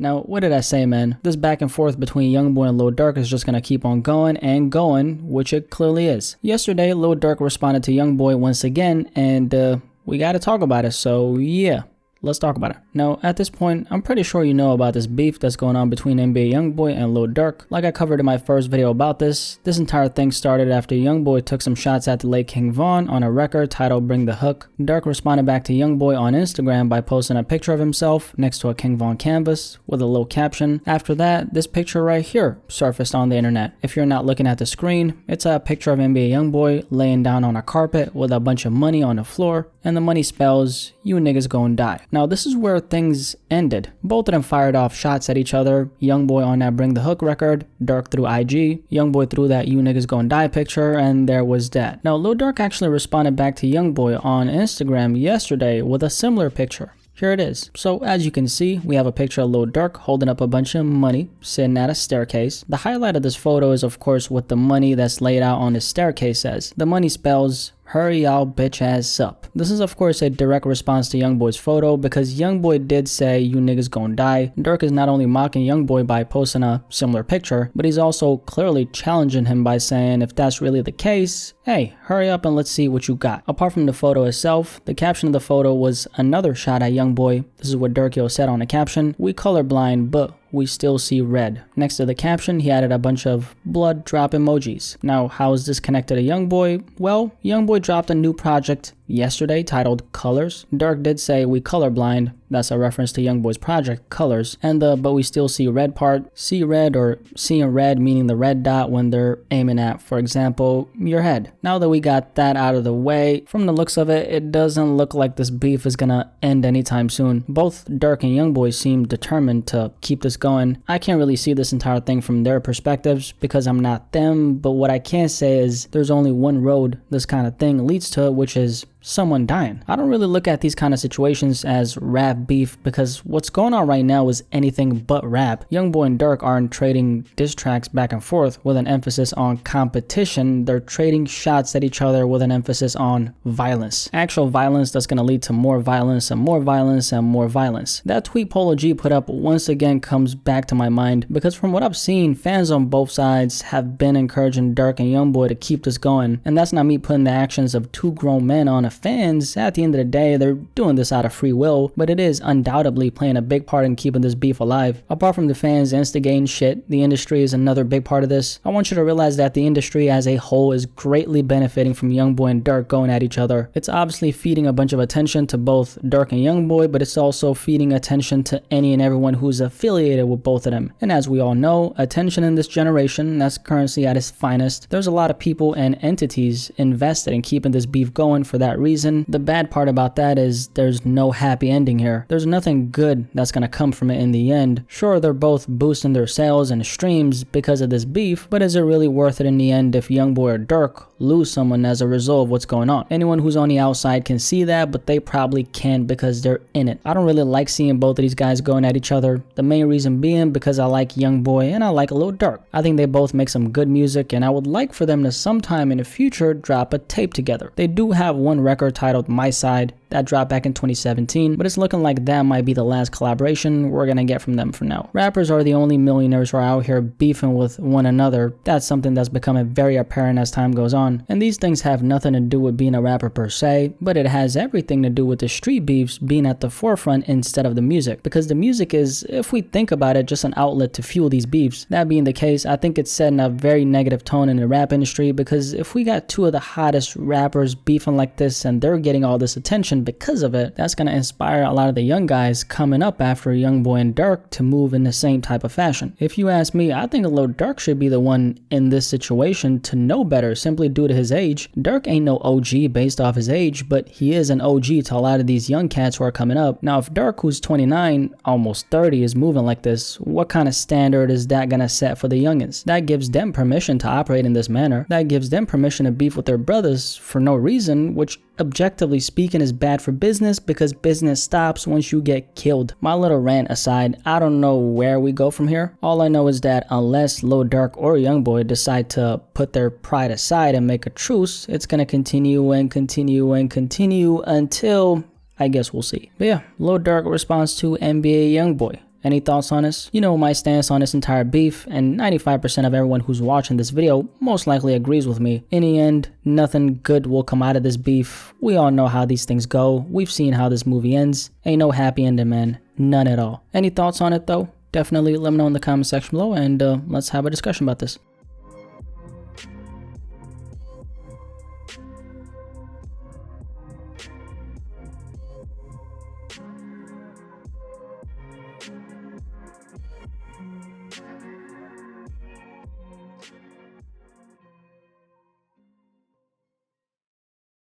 Now, what did I say, man? This back and forth between YoungBoy and Lil Durk is just gonna keep on going and going, which it clearly is. Yesterday, Lil Durk responded to YoungBoy once again, and we gotta talk about it, so yeah. Let's talk about it. Now, at this point, I'm pretty sure you know about this beef that's going on between NBA YoungBoy and Lil Durk. Like I covered in my first video about this entire thing started after YoungBoy took some shots at the late King Von on a record titled Bring the Hook. Durk responded back to YoungBoy on Instagram by posting a picture of himself next to a King Von canvas with a little caption. After that, this picture right here surfaced on the internet. If you're not looking at the screen, it's a picture of NBA YoungBoy laying down on a carpet with a bunch of money on the floor, and the money spells, "You niggas gon' die." Now, this is where things ended. Both of them fired off shots at each other. YoungBoy on that Bring the Hook record, Durk through IG, YoungBoy threw that "You niggas gon' die" picture, and there was that. Now, Lil Durk actually responded back to YoungBoy on Instagram yesterday with a similar picture. Here it is. So as you can see, we have a picture of Lil Durk holding up a bunch of money sitting at a staircase. The highlight of this photo is of course what the money that's laid out on the staircase says. The money spells, "Hurry y'all bitch ass up." This is of course a direct response to YoungBoy's photo because YoungBoy did say "You niggas gon' die." Durk is not only mocking YoungBoy by posting a similar picture, but he's also clearly challenging him by saying if that's really the case, hey, hurry up and let's see what you got. Apart from the photo itself, the caption of the photo was another shot at YoungBoy. This is what Durkio said on the caption: "We colorblind, but we still see red." Next to the caption, he added a bunch of blood drop emojis. Now, how is this connected to YoungBoy? Well, YoungBoy dropped a new project yesterday titled Colors. Durk did say "we colorblind." That's a reference to YoungBoy's project, Colors. And the "but we still see red" part, see red or seeing red meaning the red dot when they're aiming at, for example, your head. Now that we got that out of the way, from the looks of it, it doesn't look like this beef is gonna end anytime soon. Both Durk and YoungBoy seem determined to keep this going. I can't really see this entire thing from their perspectives because I'm not them, but what I can say is there's only one road this kind of thing leads to, which is someone dying. I don't really look at these kind of situations as rap beef because what's going on right now is anything but rap. YoungBoy and Durk aren't trading diss tracks back and forth with an emphasis on competition. They're trading shots at each other with an emphasis on violence. Actual violence that's going to lead to more violence and more violence and more violence. That tweet Polo G put up once again comes back to my mind because from what I've seen, fans on both sides have been encouraging Durk and YoungBoy to keep this going. And that's not me putting the actions of two grown men on a fans. At the end of the day, they're doing this out of free will, but it is undoubtedly playing a big part in keeping this beef alive. Apart from the fans instigating shit, the industry is another big part of this. I want you to realize that the industry as a whole is greatly benefiting from YoungBoy and Durk going at each other. It's obviously feeding a bunch of attention to both Durk and YoungBoy, but it's also feeding attention to any and everyone who's affiliated with both of them. And as we all know, attention in this generation, that's currency at its finest. There's a lot of people and entities invested in keeping this beef going for that reason. The bad part about that is there's no happy ending here. There's nothing good that's gonna come from it in the end. Sure, they're both boosting their sales and streams because of this beef, but is it really worth it in the end if YoungBoy or Durk lose someone as a result of what's going on? Anyone who's on the outside can see that, but they probably can't because they're in it. I don't really like seeing both of these guys going at each other. The main reason being because I like YoungBoy and I like a little Durk. I think they both make some good music and I would like for them to sometime in the future drop a tape together. They do have one record titled My Side that dropped back in 2017, but it's looking like that might be the last collaboration we're gonna get from them for now. Rappers are the only millionaires who are out here beefing with one another. That's something that's becoming very apparent as time goes on. And these things have nothing to do with being a rapper per se, but it has everything to do with the street beefs being at the forefront instead of the music. Because the music is, if we think about it, just an outlet to fuel these beefs. That being the case, I think it's setting a very negative tone in the rap industry because if we got two of the hottest rappers beefing like this and they're getting all this attention because of it, that's going to inspire a lot of the young guys coming up after YoungBoy and Durk to move in the same type of fashion. If you ask me, I think Lil Durk should be the one in this situation to know better simply due to his age. Durk ain't no OG based off his age, but he is an OG to a lot of these young cats who are coming up. Now, if Durk, who's 29, almost 30, is moving like this, what kind of standard is that going to set for the youngins? That gives them permission to operate in this manner. That gives them permission to beef with their brothers for no reason, which objectively speaking is bad for business because business stops once you get killed. My little rant aside, I don't know where we go from here. All I know is that unless Lil Durk or YoungBoy decide to put their pride aside and make a truce, it's gonna continue and continue and continue until, I guess we'll see. But yeah, Lil Durk responds to NBA YoungBoy. Any thoughts on this? You know my stance on this entire beef, and 95% of everyone who's watching this video most likely agrees with me. In the end, nothing good will come out of this beef. We all know how these things go. We've seen how this movie ends. Ain't no happy ending, man. None at all. Any thoughts on it though? Definitely let me know in the comment section below, and let's have a discussion about this.